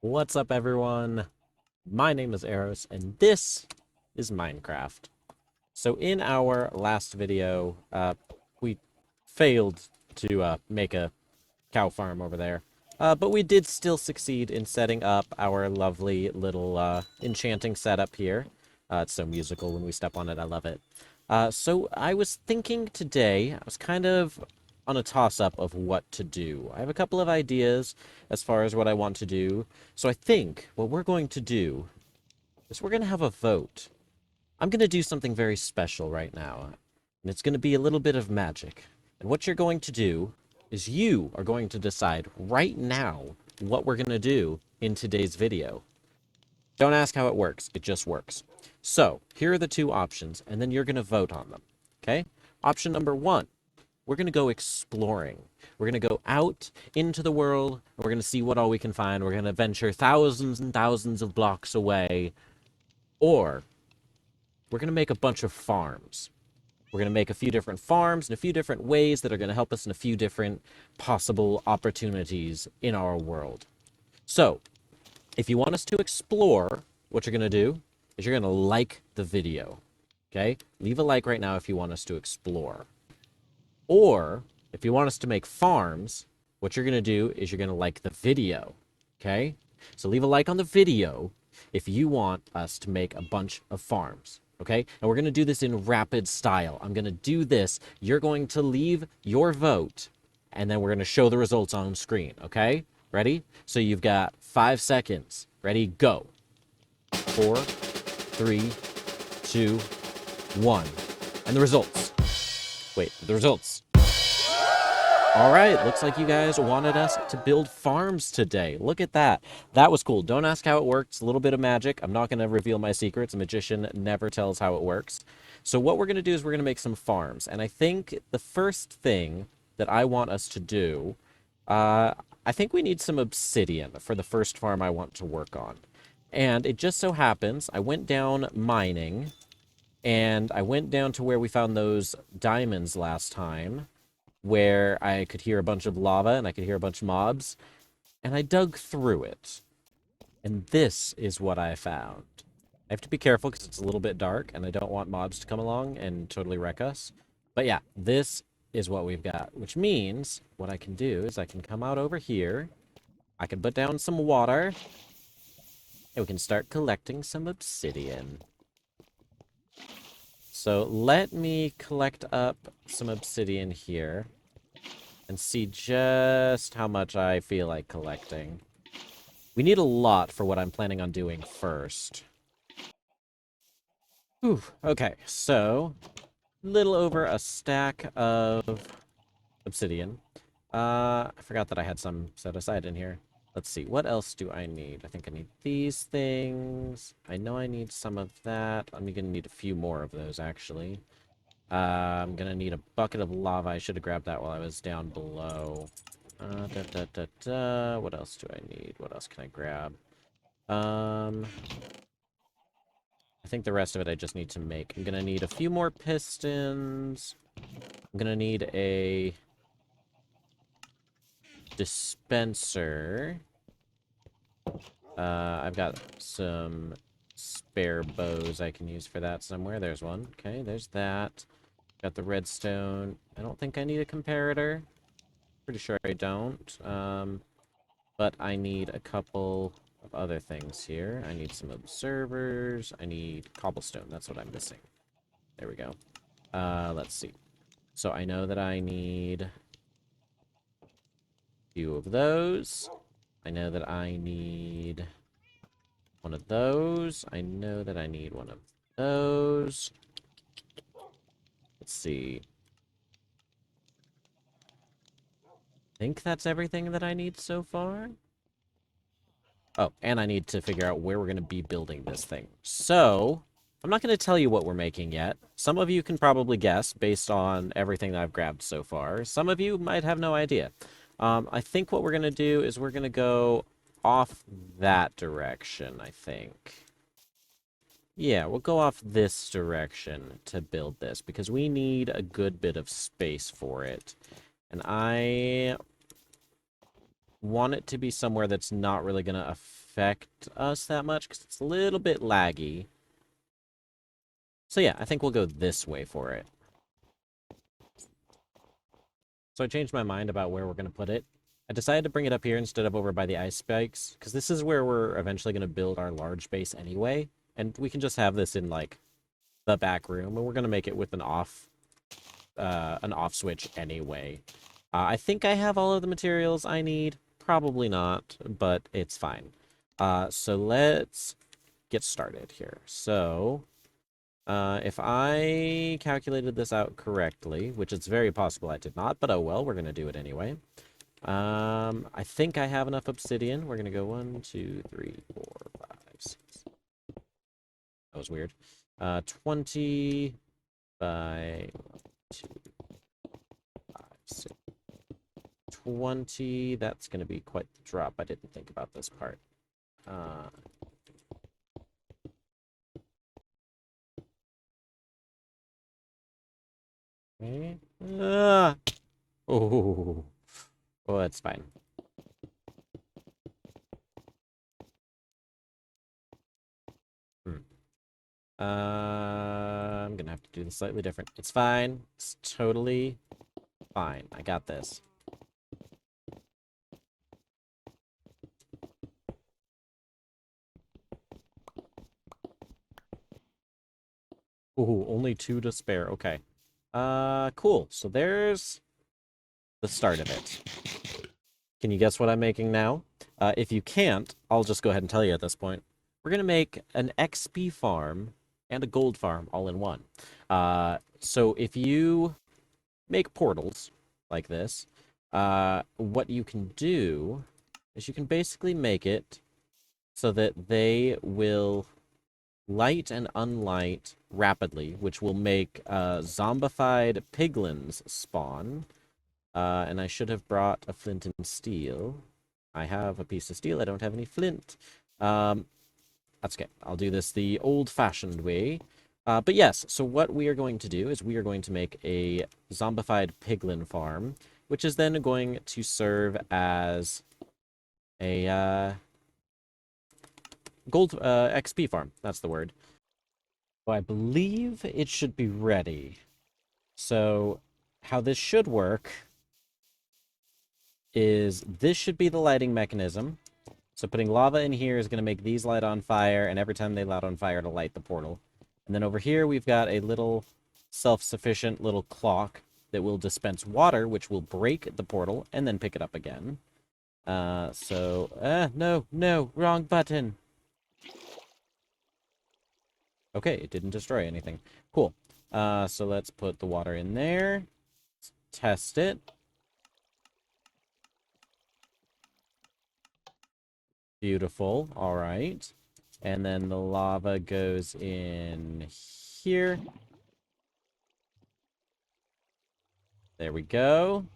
What's up, everyone? My name is Eros, and this is Minecraft. So in our last video, we failed to make a cow farm over there. But we did still succeed in setting up our lovely little enchanting setup here. It's so musical when we step on it. I love it. So I was thinking today, I was kind of on a toss-up of what to do. I have a couple of ideas as far as what I want to do. So I think what we're going to do is we're going to have a vote. I'm going to do something very special right now, and it's going to be a little bit of magic. And what you're going to do is you are going to decide right now what we're going to do in today's video. Don't ask how it works, it just works. So, here are the two options, and then you're going to vote on them. Okay? Option number one, we're going to go exploring. We're going to go out into the world, and we're going to see what all we can find. We're going to venture thousands and thousands of blocks away. Or, we're going to make a bunch of farms. We're going to make a few different farms in a few different ways that are going to help us in a few different possible opportunities in our world. So, if you want us to explore, what you're going to do is you're going to like the video. Okay? Leave a like right now if you want us to explore. Or, if you want us to make farms, what you're going to do is you're going to like the video. Okay? So leave a like on the video if you want us to make a bunch of farms. Okay? And we're going to do this in rapid style. I'm going to do this. You're going to leave your vote, and then we're going to show the results on screen. Okay? Ready? So you've got 5 seconds. Ready? Go. 4, 3, 2, 1. And the results. Wait, the results. All right, looks like you guys wanted us to build farms today. Look at that. That was cool. Don't ask how it works. A little bit of magic. I'm not going to reveal my secrets. A magician never tells how it works. So what we're going to do is we're going to make some farms. And I think the first thing that I want us to do, I think we need some obsidian for the first farm I want to work on. And it just so happens I went down mining, and I went down to where we found those diamonds last time, where I could hear a bunch of lava and I could hear a bunch of mobs, and I dug through it. And this is what I found. I have to be careful because it's a little bit dark and I don't want mobs to come along and totally wreck us. But yeah, this is what we've got, which means what I can do is I can come out over here, I can put down some water, and we can start collecting some obsidian. So let me collect up some obsidian here and see just how much I feel like collecting. We need a lot for what I'm planning on doing first. Whew, okay, so little over a stack of obsidian. I forgot that I had some set aside in here. Let's see, what else do I need? I think I need these things. I know I need some of that. I'm gonna need a few more of those, actually. I'm gonna need a bucket of lava. I should have grabbed that while I was down below. What else do I need? What else can I grab? I think the rest of it I just need to make. I'm gonna need a few more pistons. I'm gonna need a dispenser. I've got some spare bows I can use for that somewhere. There's one. Okay, there's that. Got the redstone. I don't think I need a comparator. Pretty sure I don't. But I need a couple of other things here. I need some observers. I need cobblestone. That's what I'm missing. There we go. Let's see. So I know that I need a few of those. I know that I need one of those. I know that I need one of those. Let's see. I think that's everything that I need so far. Oh, and I need to figure out where we're going to be building this thing. So, I'm not going to tell you what we're making yet. Some of you can probably guess based on everything that I've grabbed so far. Some of you might have no idea. I think what we're going to do is we're going to go off that direction, I think. Yeah, we'll go off this direction to build this because we need a good bit of space for it. And I want it to be somewhere that's not really going to affect us that much because it's a little bit laggy. So yeah, I think we'll go this way for it. So I changed my mind about where we're going to put it. I decided to bring it up here instead of over by the ice spikes, because this is where we're eventually going to build our large base anyway, and we can just have this in, like, the back room, and we're going to make it with an off switch anyway. I think I have all of the materials I need. Probably not, but it's fine. So let's get started here. So, if I calculated this out correctly, which it's very possible I did not, but oh well, we're going to do it anyway. I think I have enough obsidian. We're going to go 1, 2, 3, 4, 5, 6. That was weird. 20 by 2, 5, 6. 20. That's going to be quite the drop. I didn't think about this part. Okay. Oh, that's fine. I'm gonna have to do this slightly different. It's fine. It's totally fine. I got this. Ooh, only 2 to spare. Okay. Cool. So there's the start of it. Can you guess what I'm making now? If you can't, I'll just go ahead and tell you at this point. We're gonna make an XP farm and a gold farm all in one. So if you make portals like this, what you can do is you can basically make it so that they will light and unlight rapidly, which will make zombified piglins spawn. And I should have brought a flint and steel. I have a piece of steel. I don't have any flint. That's okay. I'll do this the old-fashioned way. But yes, so what we are going to do is we are going to make a zombified piglin farm, which is then going to serve as a gold XP farm. That's the word. So I believe it should be ready. So how this should work is this should be the lighting mechanism. So putting lava in here is going to make these light on fire, and every time they light on fire to light the portal. And then over here we've got a little self-sufficient little clock that will dispense water, which will break the portal and then pick it up again. No, wrong button. Okay, it didn't destroy anything. Cool. So let's put the water in there. Let's test it. Beautiful. All right. And then the lava goes in here. There we go.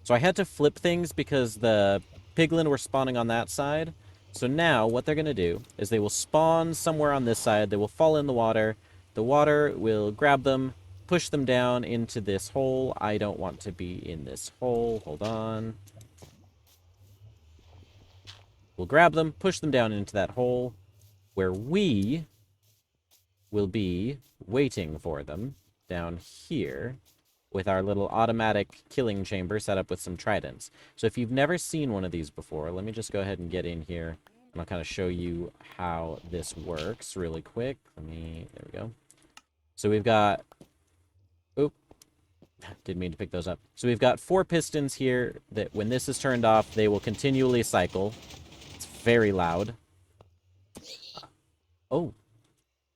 So I had to flip things because the piglin were spawning on that side. So now what they're going to do is they will spawn somewhere on this side. They will fall in the water. The water will grab them, push them down into this hole. I don't want to be in this hole. Hold on. We'll grab them, push them down into that hole where we will be waiting for them down here with our little automatic killing chamber set up with some tridents. So if you've never seen one of these before, let me just go ahead and get in here, and I'll kind of show you how this works really quick. There we go. So we've got, oop, didn't mean to pick those up. So we've got 4 pistons here that when this is turned off, they will continually cycle. It's very loud. Oh,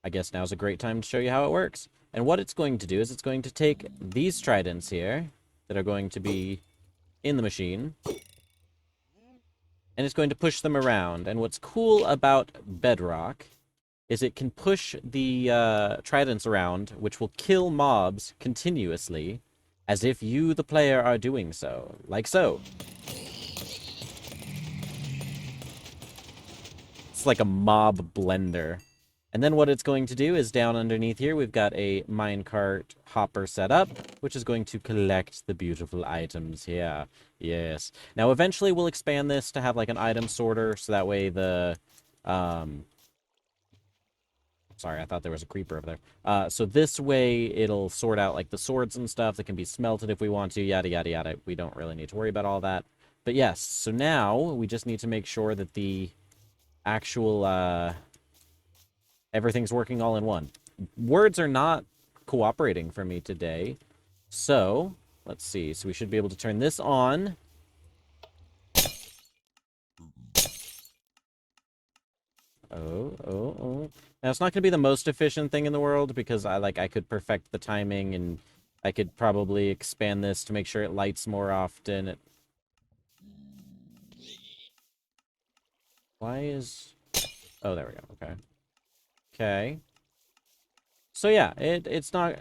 I guess now's a great time to show you how it works. And what it's going to do is it's going to take these tridents here that are going to be in the machine, and it's going to push them around. And what's cool about Bedrock is it can push the tridents around, which will kill mobs continuously, as if you, the player, are doing so. Like so. It's like a mob blender. And then what it's going to do is down underneath here, we've got a minecart hopper set up, which is going to collect the beautiful items here. Yes. Now, eventually we'll expand this to have like an item sorter, so that way the, sorry, I thought there was a creeper over there. So this way it'll sort out like the swords and stuff that can be smelted if we want to, yada, yada, yada. We don't really need to worry about all that. But yes, so now we just need to make sure that the actual, everything's working all in one. Words are not cooperating for me today. So, let's see. So we should be able to turn this on. Oh. Now, it's not going to be the most efficient thing in the world because I could perfect the timing and I could probably expand this to make sure it lights more often. Why is... Oh, there we go. Okay. Okay. So yeah, it's not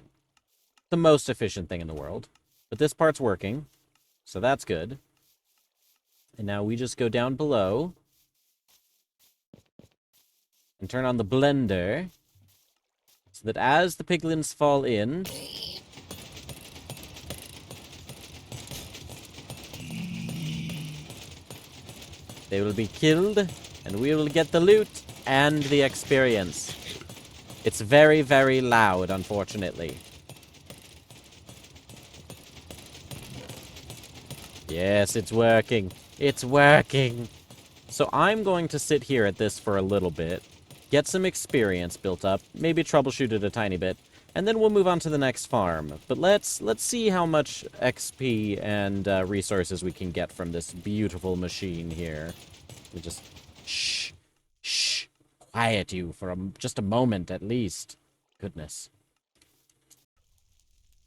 the most efficient thing in the world, but this part's working, so that's good. And now we just go down below and turn on the blender so that as the piglins fall in, they will be killed and we will get the loot and the experience. It's very, very loud, unfortunately. Yes, it's working. It's working. So I'm going to sit here at this for a little bit, get some experience built up, maybe troubleshoot it a tiny bit, and then we'll move on to the next farm. But let's see how much XP and resources we can get from this beautiful machine here. We just... Shh. Quiet you for just a moment, at least. Goodness.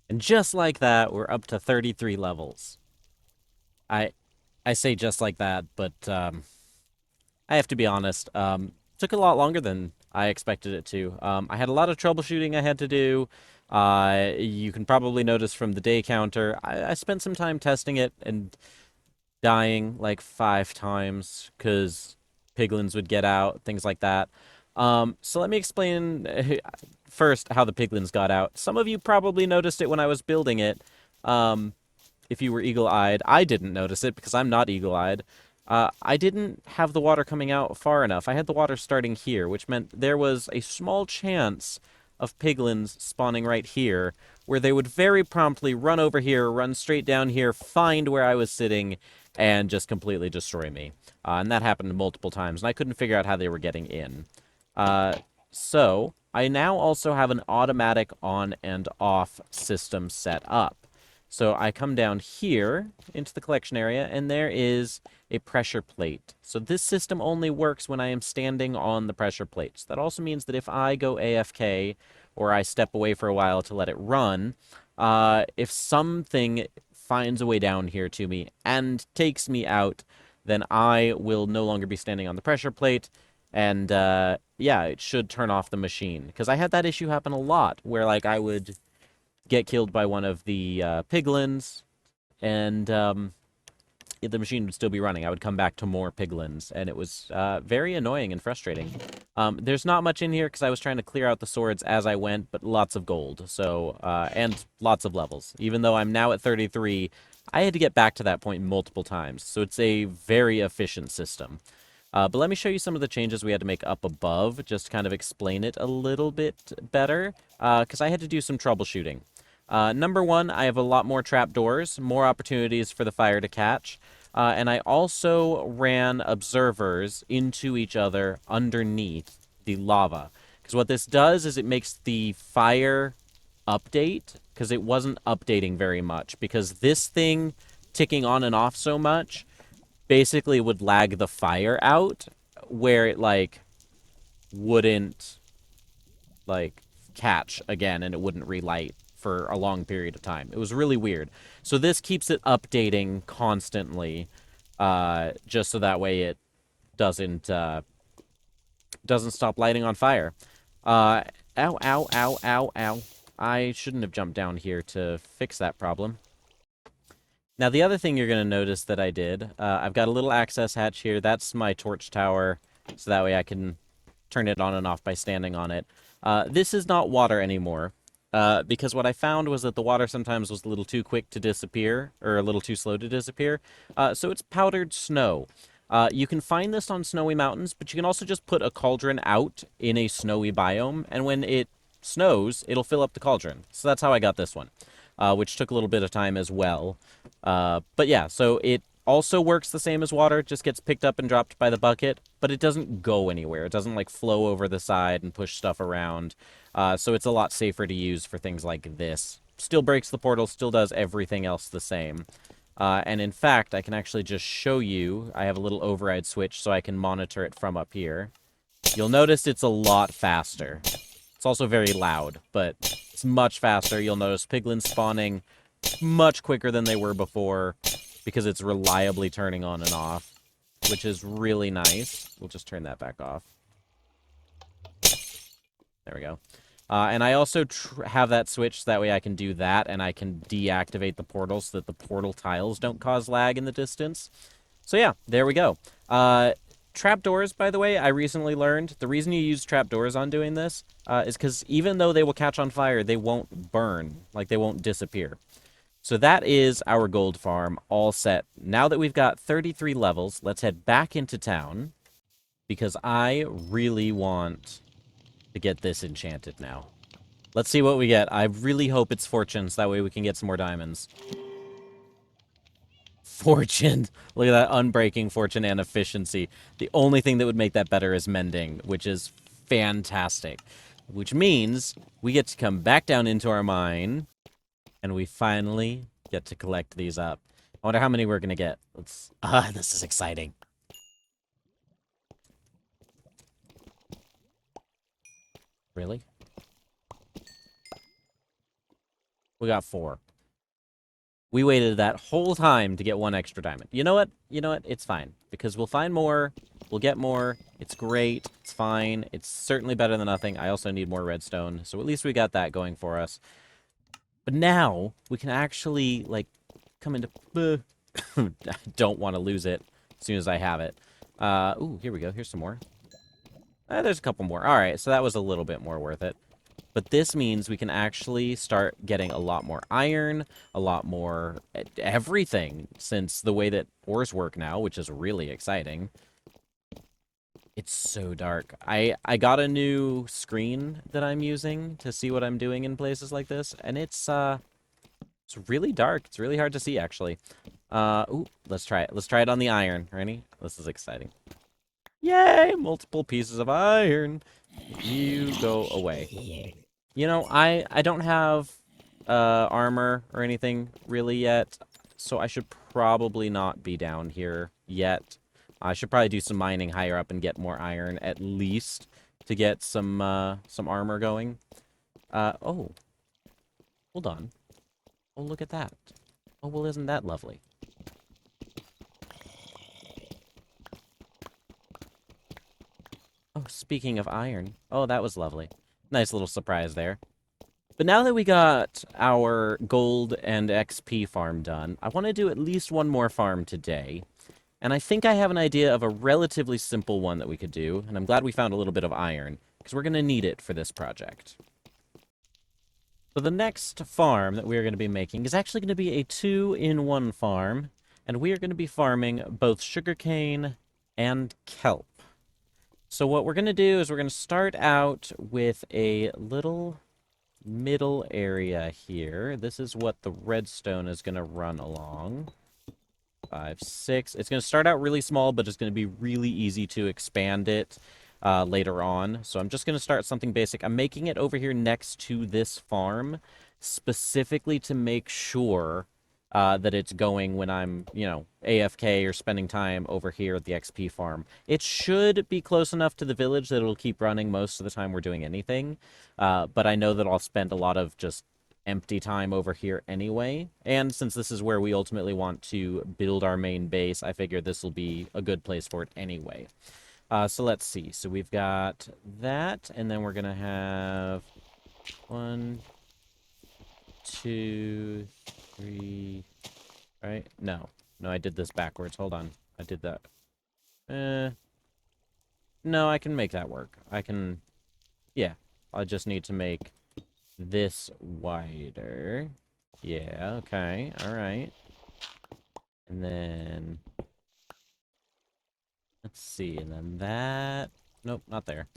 And just like that, we're up to 33 levels. I say just like that, but I have to be honest. Took a lot longer than I expected it to. I had a lot of troubleshooting I had to do. You can probably notice from the day counter, I spent some time testing it and dying like 5 times because piglins would get out, things like that. So let me explain first how the piglins got out. Some of you probably noticed it when I was building it. If you were eagle-eyed. I didn't notice it because I'm not eagle-eyed. I didn't have the water coming out far enough. I had the water starting here, which meant there was a small chance of piglins spawning right here, where they would very promptly run over here, run straight down here, find where I was sitting, and just completely destroy me. And that happened multiple times, and I couldn't figure out how they were getting in. So, I now also have an automatic on and off system set up. So I come down here into the collection area, and there is a pressure plate. So this system only works when I am standing on the pressure plates. That also means that if I go AFK, or I step away for a while to let it run, if something finds a way down here to me and takes me out, then I will no longer be standing on the pressure plate, and yeah, it should turn off the machine. Because I had that issue happen a lot, where like I would get killed by one of the piglins, and the machine would still be running. I would come back to more piglins, and it was very annoying and frustrating. There's not much in here because I was trying to clear out the swords as I went, but lots of gold, so and lots of levels. Even though I'm now at 33, I had to get back to that point multiple times, so it's a very efficient system. But let me show you some of the changes we had to make up above, just to kind of explain it a little bit better, because I had to do some troubleshooting. Number one, I have a lot more trapdoors, more opportunities for the fire to catch, and I also ran observers into each other underneath the lava. Because what this does is it makes the fire update, because it wasn't updating very much, because this thing ticking on and off so much basically would lag the fire out, where it, like, wouldn't, like, catch again, and it wouldn't relight for a long period of time. It was really weird. So this keeps it updating constantly, just so that way it doesn't stop lighting on fire. Ow, ow, ow, ow, ow. I shouldn't have jumped down here to fix that problem. Now, the other thing you're going to notice that I did, I've got a little access hatch here. That's my torch tower, so that way I can turn it on and off by standing on it. This is not water anymore. Because what I found was that the water sometimes was a little too quick to disappear, or a little too slow to disappear. So it's powdered snow. You can find this on snowy mountains, but you can also just put a cauldron out in a snowy biome, and when it snows, it'll fill up the cauldron. So that's how I got this one, which took a little bit of time as well. But yeah, so it also works the same as water, just gets picked up and dropped by the bucket, but it doesn't go anywhere. It doesn't, like, flow over the side and push stuff around. So it's a lot safer to use for things like this. Still breaks the portal, still does everything else the same. And in fact, I can actually just show you. I have a little override switch so I can monitor it from up here. You'll notice it's a lot faster. It's also very loud, but it's much faster. You'll notice piglins spawning much quicker than they were before because it's reliably turning on and off, which is really nice. We'll just turn that back off. There we go. And I also have that switch, so that way I can do that, and I can deactivate the portal so that the portal tiles don't cause lag in the distance. So yeah, there we go. Trapdoors, by the way, I recently learned, the reason you use trapdoors on doing this is because even though they will catch on fire, they won't burn, like they won't disappear. So that is our gold farm all set. Now that we've got 33 levels, let's head back into town, because I really want to get this enchanted now. Let's see what we get. I really hope it's fortune, so that way we can get some more diamonds. Fortune. Look at that unbreaking fortune and efficiency. The only thing that would make that better is mending, which is fantastic. Which means we get to come back down into our mine, and we finally get to collect these up. I wonder how many we're going to get. This is exciting. Really? We got 4. We waited that whole time to get 1 extra diamond. You know what? You know what? It's fine. Because we'll find more. We'll get more. It's great. It's fine. It's certainly better than nothing. I also need more redstone. So at least we got that going for us. But now, we can actually, like, come into... I don't want to lose it as soon as I have it. Ooh, here we go. Here's some more. There's a couple more. All right, so that was a little bit more worth it. But this means we can actually start getting a lot more iron, a lot more everything, since the way that ores work now, which is really exciting. It's so dark. I got a new screen that I'm using to see what I'm doing in places like this, and it's really dark. It's really hard to see, actually. Ooh, let's try it. Let's try it on the iron. Ready? This is exciting. Yay! Multiple pieces of iron. You go away. You know, I don't have armor or anything really yet, so I should probably not be down here yet. I should probably do some mining higher up and get more iron, at least, to get some armor going. Oh. Hold on. Oh, look at that. Oh, well, isn't that lovely? Oh, speaking of iron. Oh, that was lovely. Nice little surprise there. But now that we got our gold and XP farm done, I want to do at least one more farm today. And I think I have an idea of a relatively simple one that we could do, and I'm glad we found a little bit of iron, because we're going to need it for this project. So the next farm that we're going to be making is actually going to be a 2-in-1 farm, and we are going to be farming both sugarcane and kelp. So what we're going to do is we're going to start out with a little middle area here. This is what the redstone is going to run along. 5, 6. It's going to start out really small, but it's going to be really easy to expand it later on. So I'm just going to start something basic. I'm making it over here next to this farm specifically to make sure that it's going when I'm, you know, AFK or spending time over here at the XP farm. It should be close enough to the village that it'll keep running most of the time we're doing anything. But I know that I'll spend a lot of just empty time over here anyway. And since this is where we ultimately want to build our main base, I figure this will be a good place for it anyway. So let's see. So we've got that, and then we're going to have 1, 2, 3, right? No, I did this backwards. Hold on. I did that. No, I can make that work. I can... Yeah. I just need to make this wider. Yeah, okay. Alright. And then... Let's see. And then that... Nope, not there.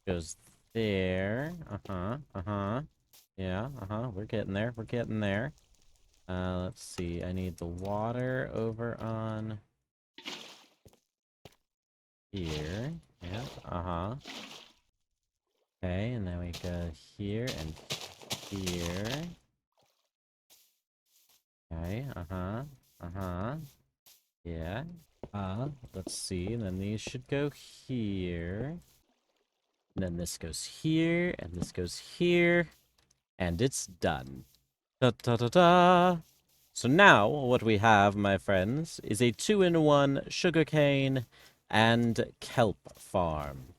Goes there. Uh-huh. Uh-huh. Yeah, uh-huh. We're getting there. We're getting there. Let's see. I need the water over on here. Yeah, uh-huh. Okay, and then we go here and here. Okay, uh-huh. Uh-huh. Yeah. Let's see. And then these should go here. And then this goes here, and this goes here. And it's done. Da-da-da-da! So now, what we have, my friends, is a 2-in-1 sugarcane and kelp farm.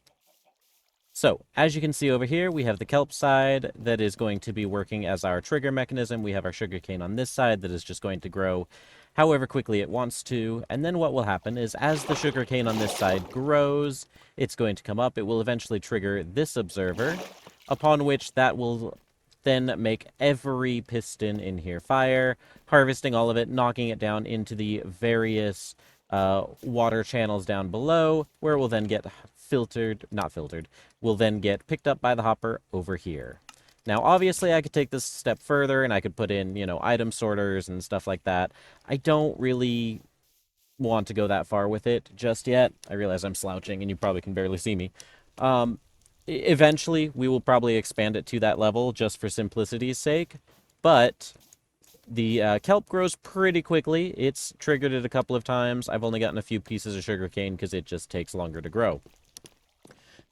So, as you can see over here, we have the kelp side that is going to be working as our trigger mechanism. We have our sugarcane on this side that is just going to grow however quickly it wants to. And then what will happen is, as the sugarcane on this side grows, it's going to come up. It will eventually trigger this observer, upon which that will then make every piston in here fire, harvesting all of it, knocking it down into the various water channels down below, where it will then get will then get picked up by the hopper over here. Now, obviously, I could take this a step further, and I could put in, item sorters and stuff like that. I don't really want to go that far with it just yet. I realize I'm slouching, and you probably can barely see me. Eventually, we will probably expand it to that level, just for simplicity's sake. But the kelp grows pretty quickly. It's triggered it a couple of times. I've only gotten a few pieces of sugarcane because it just takes longer to grow.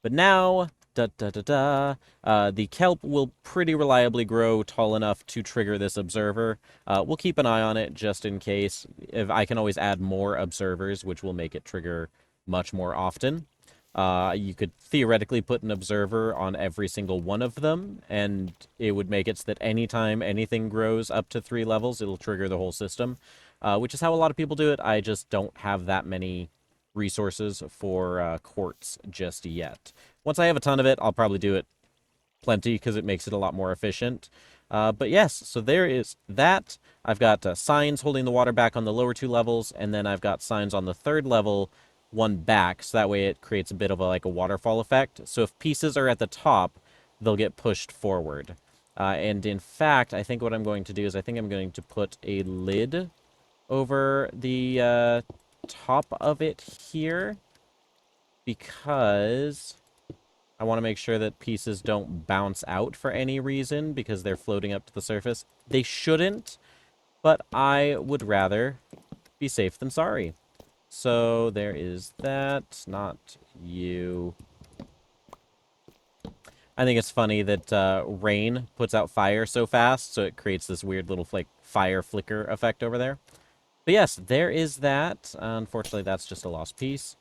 But now, the kelp will pretty reliably grow tall enough to trigger this observer. We'll keep an eye on it just in case. If I can always add more observers, which will make it trigger much more often. You could theoretically put an observer on every single one of them, and it would make it so that anytime anything grows up to 3 levels, it'll trigger the whole system, which is how a lot of people do it. I just don't have that many resources for quartz just yet. Once I have a ton of it, I'll probably do it plenty because it makes it a lot more efficient. But yes, so there is that. I've got signs holding the water back on the lower 2 levels, and then I've got signs on the 3rd level, one back, so that way it creates a bit of a waterfall effect. So if pieces are at the top, they'll get pushed forward. And in fact, I think what I'm going to do is I think I'm going to put a lid over the top of it here, because I want to make sure that pieces don't bounce out for any reason because they're floating up to the surface. They shouldn't, but I would rather be safe than sorry. So there is that, not you. I think it's funny that rain puts out fire so fast, so it creates this weird little fire flicker effect over there. But yes, there is that. Unfortunately, that's just a lost piece.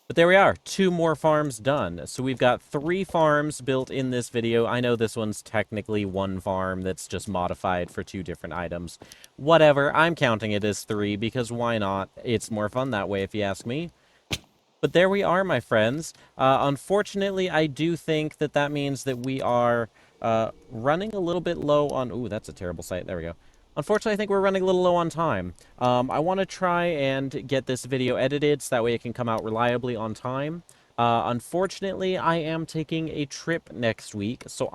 But there we are, 2 more farms done. So we've got 3 farms built in this video. I know this one's technically 1 farm that's just modified for 2 different items. Whatever, I'm counting it as 3 because why not? It's more fun that way if you ask me. But there we are, my friends. Unfortunately, I do think that that means that we are running a little bit low on... Ooh, that's a terrible sight. There we go. Unfortunately, I think we're running a little low on time. I want to try and get this video edited so that way it can come out reliably on time. Unfortunately, I am taking a trip next week, so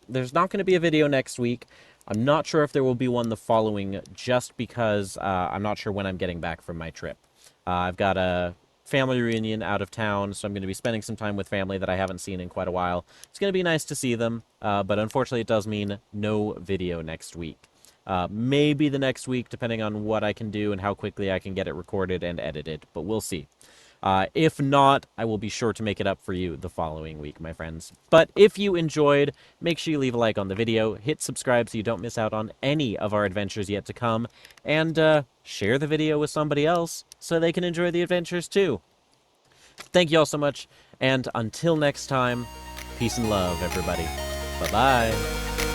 there's not going to be a video next week. I'm not sure if there will be one the following, just because I'm not sure when I'm getting back from my trip. I've got a family reunion out of town, so I'm going to be spending some time with family that I haven't seen in quite a while. It's going to be nice to see them, but unfortunately it does mean no video next week. Maybe the next week, depending on what I can do and how quickly I can get it recorded and edited, but we'll see. If not, I will be sure to make it up for you the following week, my friends. But if you enjoyed, make sure you leave a like on the video, hit subscribe so you don't miss out on any of our adventures yet to come, and share the video with somebody else so they can enjoy the adventures too. Thank you all so much, and until next time, peace and love, everybody. Bye-bye.